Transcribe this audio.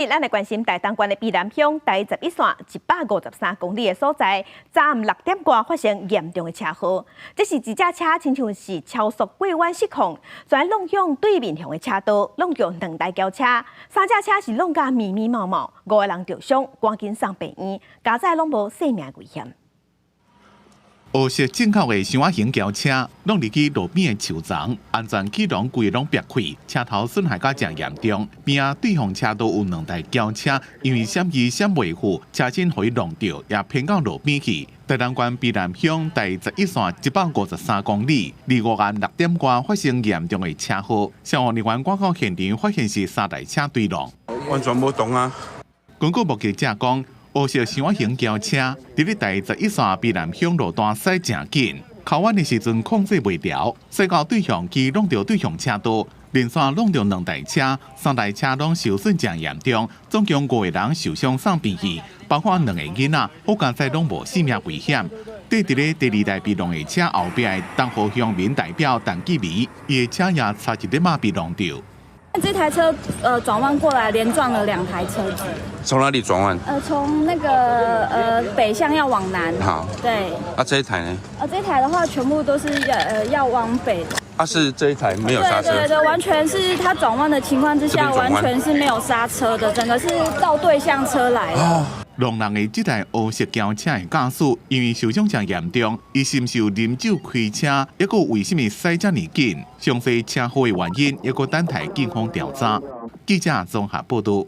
咱来关心台东县的卑南乡第11线153公里的所在，昨暗6点多发生严重的车祸。这是一架车亲像是超速过弯失控，全弄向对面向的车道，弄到2台轿车，3架车是弄甲密密麻麻，5个人受伤，赶紧送病院，加载拢无生命危险。 黑色进口的箱仔型轿车，弄入去路边的树丛，安全气囊规拢裂开，车头损害甲真严重。边啊对向车道有2台轿车，因为闪避闪袂赴，车身互伊弄到，也偏到路边去。台东县卑南乡第11线153公里，离午暗6点多发生严重的车祸，消防人员赶到现场，发现是3台车对撞，完全无动啊！根据目击者讲。 黑色箱仔型轿车伫咧第11线卑南乡路段驶正紧，靠弯的时阵控制袂牢，驶到对向机弄到对向车道，连续弄到2台车，3台车拢受损真严重，总共5个人受伤送病去，包括2个囡仔，好加载拢无性命危险。伫咧第2台被撞的车后壁的东河乡民代表陈继伟，伊的车也差一点被撞到。 这台车转弯过来，连撞了2台车子。从哪里转弯？从那个北向要往南。好。对。啊，这一台呢？这一台的话，全部都是要往北的。啊，是这一台没有刹车。对，完全是它转弯的情况之下，完全是没有刹车的，整个是倒对向车来的。哦 弄人的这台黑色轿车的驾驶，因为受伤真严重，伊是毋是有啉酒开车，抑个为什么驶这么紧？详细车祸的原因，抑个等待警方调查。记者综合报道。